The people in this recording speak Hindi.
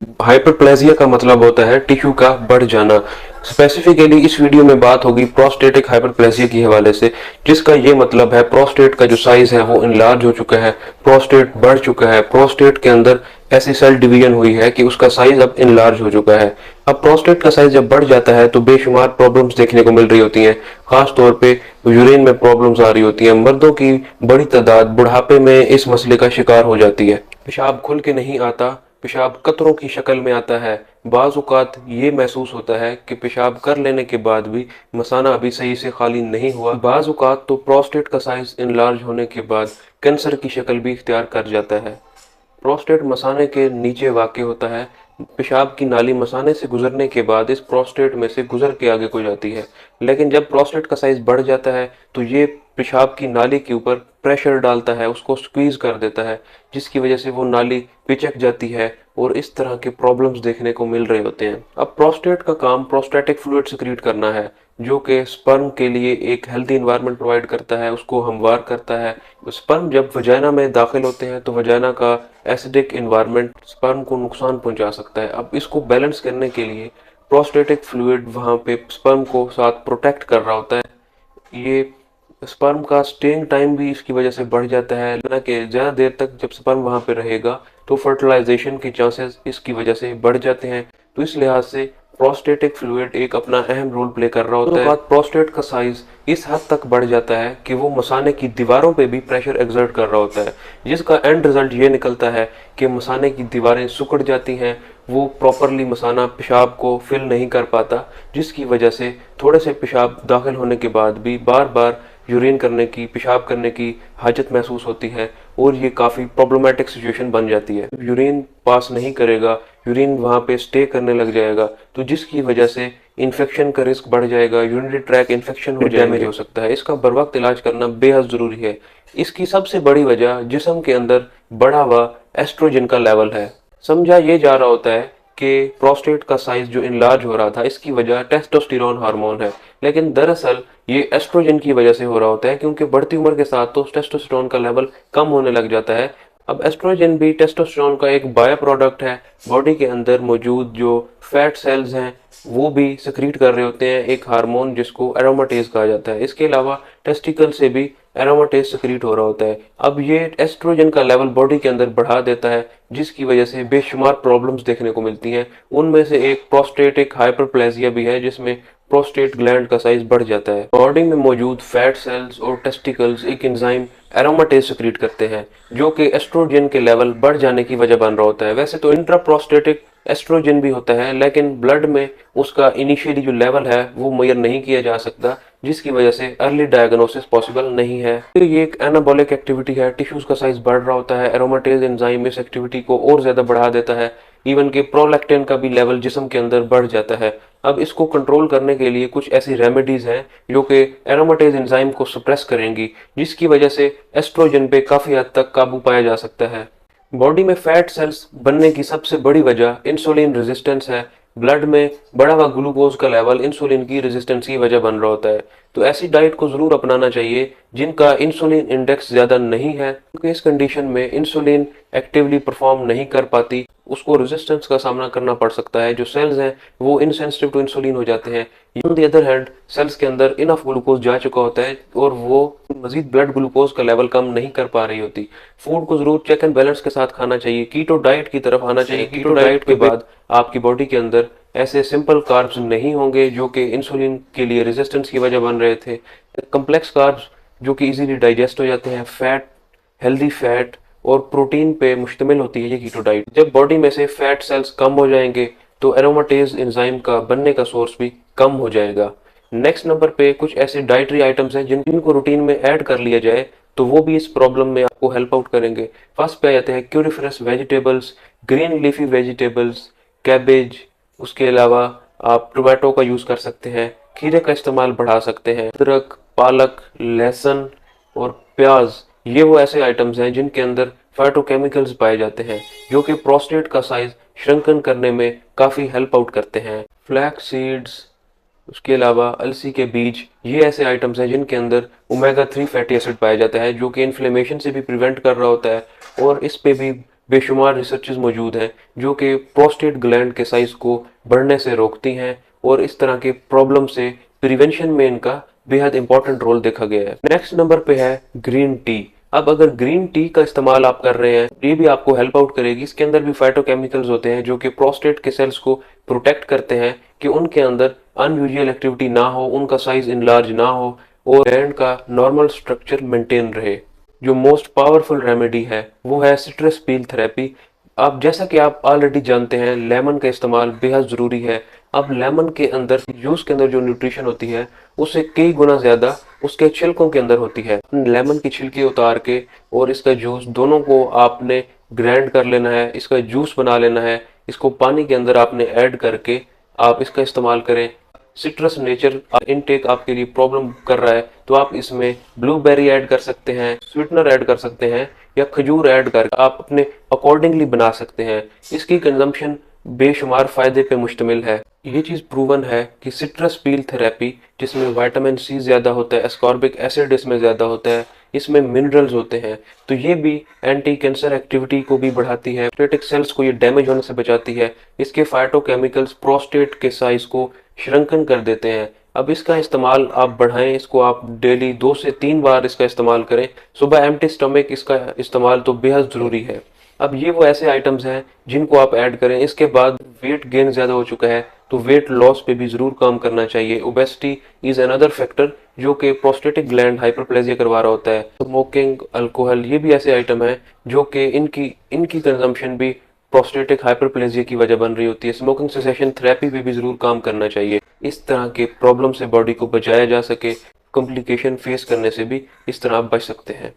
हाइपरप्लेजिया का मतलब होता है टिश्यू का बढ़ जाना। स्पेसिफिकली इस वीडियो में बात होगी प्रोस्टेटिक हाइपरप्लेजिया के हवाले से, जिसका ये मतलब है प्रोस्टेट का जो साइज है वो इनलार्ज हो चुका है, प्रोस्टेट बढ़ चुका है, प्रोस्टेट के अंदर ऐसी सेल डिवीजन हुई है कि उसका साइज अब इनलार्ज हो चुका है। अब प्रोस्टेट का साइज जब बढ़ जाता है तो बेशुमार प्रॉब्लम्स देखने को मिल रही होती हैं, खास तौर पे यूरिन में प्रॉब्लम्स आ रही होती हैं। मर्दों की बड़ी तादाद बुढ़ापे में इस मसले का शिकार हो जाती है। पेशाब खुल के नहीं आता, पेशाब कतरों की शक्ल में आता है। बाज़ औक़ात ये महसूस होता है कि पेशाब कर लेने के बाद भी मसाना अभी सही से खाली नहीं हुआ। बाज़ औक़ात तो प्रोस्टेट का साइज इनलार्ज होने के बाद कैंसर की शक्ल भी इख्तियार कर जाता है। प्रोस्टेट मसाने के नीचे वाक़ होता है। पेशाब की नाली मसाने से गुजरने के बाद इस प्रोस्टेट में से गुजर के आगे को जाती है। लेकिन जब प्रोस्टेट का साइज बढ़ जाता है तो ये पेशाब की नाली के ऊपर प्रेशर डालता है, उसको स्क्वीज कर देता है, जिसकी वजह से वो नाली पिचक जाती है और इस तरह के प्रॉब्लम्स देखने को मिल रहे होते हैं। अब प्रोस्टेट का काम प्रोस्टेटिक फ्लूइड सिक्रीट करना है, जो कि स्पर्म के लिए एक हेल्दी इन्वायरमेंट प्रोवाइड करता है, उसको हमवार करता है। स्पर्म जब वजाइना में दाखिल होते हैं तो वजाइना का एसिडिक इन्वायरमेंट स्पर्म को नुकसान पहुंचा सकता है। अब इसको बैलेंस करने के लिए प्रोस्टेटिक फ्लूइड वहां पे स्पर्म को साथ प्रोटेक्ट कर रहा होता है। ये स्पर्म का स्टेइंग टाइम भी इसकी वजह से बढ़ जाता है, ना कि ज़्यादा देर तक जब स्पर्म वहां पे रहेगा तो फर्टिलाइजेशन के चांसेस इसकी वजह से बढ़ जाते हैं। तो इस लिहाज से प्रोस्टेटिक फ्लूइड एक अपना अहम रोल प्ले कर रहा होता है। बाद प्रोस्टेट का साइज इस हद तक बढ़ जाता है कि वो मसाने की दीवारों पे भी प्रेशर एक्सर्ट कर रहा होता है, जिसका एंड रिजल्ट ये निकलता है कि मसाने की दीवारें सिकुड़ जाती हैं, वो प्रॉपरली मसाना पेशाब को फिल नहीं कर पाता, जिसकी वजह से थोड़े से पेशाब दाखिल होने के बाद भी बार बार यूरिन करने की, पेशाब करने की हाजत महसूस होती है और ये काफ़ी प्रॉब्लमेटिक सिचुएशन बन जाती है। यूरिन पास नहीं करेगा, यूरिन वहाँ पे स्टे करने लग जाएगा, तो जिसकी वजह से इन्फेक्शन का रिस्क बढ़ जाएगा, यूरिनरी ट्रैक इन्फेक्शन हो डैमेज हो सकता है। इसका बर वक्त इलाज करना बेहद ज़रूरी है। इसकी सबसे बड़ी वजह जिस्म के अंदर बढ़ा हुआ एस्ट्रोजन का लेवल है। समझा ये जा रहा होता है कि प्रोस्टेट का साइज जो इनलार्ज हो रहा था इसकी वजह टेस्टोस्टेरोन हार्मोन है, लेकिन दरअसल ये एस्ट्रोजन की वजह से हो रहा होता है, क्योंकि बढ़ती उम्र के साथ तो टेस्टोस्टेरोन का लेवल कम होने लग जाता है। अब एस्ट्रोजन भी टेस्टोस्टेरोन का एक बाय प्रोडक्ट है। बॉडी के अंदर मौजूद जो फैट सेल्स हैं वो भी सिक्रीट कर रहे होते हैं एक हार्मोन जिसको एरोमाटेज कहा जाता है। इसके अलावा टेस्टिकल से भी एरोमाटेज सिक्रीट हो रहा होता है। अब ये एस्ट्रोजन का लेवल बॉडी के अंदर बढ़ा देता है, जिसकी वजह से बेशुमार प्रॉब्लम्स देखने को मिलती हैं। उनमें से एक प्रोस्टेटिक हाइपरप्लेजिया भी है, जिसमें प्रोस्टेट ग्लैंड का साइज बढ़ जाता है। बॉडी में मौजूद फैट सेल्स और टेस्टिकल्स एक एंजाइम एरोमाटेज सिक्रीट करते हैं, जो कि एस्ट्रोजन के लेवल बढ़ जाने की वजह बन रहा होता है। वैसे तो इंट्राप्रोस्टेटिक एस्ट्रोजन भी होता है, लेकिन ब्लड में उसका इनिशियली जो लेवल है वो मेजर नहीं किया जा सकता, जिसकी वजह से अर्ली डायग्नोसिस पॉसिबल नहीं है। तो ये एक एनाबॉलिक एक्टिविटी है, टिश्यूज का साइज बढ़ रहा होता है, एरोमाटेज एंजाइम इस एक्टिविटी को और ज्यादा बढ़ा देता है। इवन के प्रोलैक्टिन का भी लेवल जिस्म के अंदर बढ़ जाता है। अब इसको कंट्रोल करने के लिए कुछ ऐसी रेमेडीज हैं जो कि एरोमाटेज एंजाइम को सप्रेस करेंगी, जिसकी वजह से एस्ट्रोजन पे काफी हद तक काबू पाया जा सकता है। बॉडी में फैट सेल्स बनने की सबसे बड़ी वजह इंसुलिन रेजिस्टेंस है। ब्लड में बढ़ा हुआ ग्लूकोज का लेवल इंसुलिन की रेजिस्टेंस की वजह बन रहा होता है। तो ऐसी डाइट को जरूर अपनाना चाहिए जिनका इंसुलिन इंडेक्स ज्यादा नहीं है, क्योंकि इस कंडीशन में इंसुलिन एक्टिवली परफॉर्म नहीं कर पाती, उसको रेजिस्टेंस का सामना करना पड़ सकता है। जो सेल्स हैं वो इनसेंसिटिव टू इंसुलिन हो जाते हैं। On the other hand cells के अंदर इनफ ग्लूकोज जा चुका होता है और वो मजीद ब्लड ग्लूकोज का लेवल कम नहीं कर पा रही होती। फूड को जरूर चेक एंड बैलेंस के साथ खाना चाहिए, कीटो डाइट की तरफ आना चाहिए। कीटो डाइट के बाद आपकी बॉडी के अंदर ऐसे सिंपल कार्ब्स नहीं होंगे जो कि इंसुलिन के लिए रेजिस्टेंस की वजह बन रहे थे। कम्प्लेक्स कार्ब्स जो कि इजीली डाइजेस्ट हो जाते हैं, फैट, हेल्दी फैट और प्रोटीन पे मुश्तमिल होती है ये कीटो डाइट। जब बॉडी में से फैट सेल्स कम हो जाएंगे तो एरोमाटेज एंजाइम का बनने का सोर्स भी कम हो जाएगा। नेक्स्ट नंबर पे कुछ ऐसे डाइटरी आइटम्स हैं जिनको रूटीन में ऐड कर लिया जाए तो वो भी इस प्रॉब्लम में आपको हेल्प आउट करेंगे। फर्स्ट पे आ जाते हैं cruciferous vegetables, green leafy vegetables, cabbage. उसके अलावा आप टोमेटो का यूज कर सकते हैं, खीरे का इस्तेमाल बढ़ा सकते हैं, अदरक, पालक, लहसुन और प्याज। ये वो ऐसे आइटम्स हैं जिनके अंदर फाइटोकेमिकल्स पाए जाते हैं जो कि प्रोस्टेट का साइज श्रिंकन करने में काफी हेल्प आउट करते हैं। फ्लैक्स सीड्स, उसके अलावा अलसी के बीज, ये ऐसे आइटम्स हैं जिनके अंदर ओमेगा 3 फैटी एसिड पाया जाता है जो कि इन्फ्लेमेशन से भी प्रिवेंट कर रहा होता है और इस पे भी बेशुमार रिसर्चेज मौजूद हैं जो कि प्रोस्टेट ग्लैंड के साइज को बढ़ने से रोकती हैं और इस तरह के प्रॉब्लम से प्रिवेंशन में इनका बेहद इंपॉर्टेंट रोल देखा गया है। नेक्स्ट नंबर पे है ग्रीन टी। अब अगर ग्रीन टी का इस्तेमाल आप कर रहे हैं, ये भी आपको हेल्प आउट करेगी। इसके अंदर भी फाइटोकेमिकल्स होते हैं जो कि प्रोस्टेट के सेल्स को प्रोटेक्ट करते हैं कि उनके अंदर अनयूजुअल एक्टिविटी ना हो, उनका साइज इनलार्ज ना हो और ग्लैंड का नॉर्मल स्ट्रक्चर मेंटेन रहे। जो मोस्ट पावरफुल रेमेडी है वो है सिट्रस पील थेरेपी। अब जैसा कि आप ऑलरेडी जानते हैं, लेमन का इस्तेमाल बेहद ज़रूरी है। अब लेमन के अंदर जूस के अंदर जो न्यूट्रिशन होती है उससे कई गुना ज़्यादा उसके छिलकों के अंदर होती है। लेमन की छिलके उतार के और इसका जूस दोनों को आपने ग्राइंड कर लेना है, इसका जूस बना लेना है। इसको पानी के अंदर आपने ऐड करके आप इसका इस्तेमाल करें। सिट्रस नेचर इनटेक आपके लिए प्रॉब्लम कर रहा है तो आप इसमें ब्लूबेरी ऐड कर सकते हैं, स्वीटनर ऐड कर सकते हैं या खजूर ऐड कर आप अपने अकॉर्डिंगली बना सकते हैं। इसकी कंजम्पशन बेशुमार फायदे पे मुश्तमिल है। ये चीज़ प्रूवन है कि सिट्रस पील थेरेपी, जिसमें विटामिन सी ज़्यादा होता है, एस्कॉर्बिक एसिड इसमें ज़्यादा होता है, इसमें मिनरल्स होते हैं, तो ये भी एंटी कैंसर एक्टिविटी को भी बढ़ाती है, प्रोस्टेटिक सेल्स को ये डैमेज होने से बचाती है। इसके फाइटोकेमिकल्स प्रोस्टेट के साइज को श्रंकन कर देते हैं। अब इसका इस्तेमाल आप बढ़ाएं, इसको आप डेली 2 से 3 बार इसका इस्तेमाल करें। सुबह एम्प्टी स्टमक इसका इस्तेमाल तो बेहद ज़रूरी है। अब ये वो ऐसे आइटम्स हैं जिनको आप ऐड करें। इसके बाद वेट गेन ज़्यादा हो चुका है तो वेट लॉस पे भी ज़रूर काम करना चाहिए। ओबेसिटी इज़ अनदर फैक्टर जो कि प्रोस्टेटिक ग्लैंड हाइपरप्लेजिया करवा रहा होता है। स्मोकिंग, अल्कोहल, ये भी ऐसे आइटम हैं जो कि इनकी कंजम्पशन भी प्रोस्टेटिक हाइपरप्लेजिया की वजह बन रही होती है। स्मोकिंग सेसेशन थेरेपी पे भी ज़रूर काम करना चाहिए। इस तरह के प्रॉब्लम से बॉडी को बचाया जा सके, कॉम्प्लिकेशन फेस करने से भी इस तरह आप बच सकते हैं।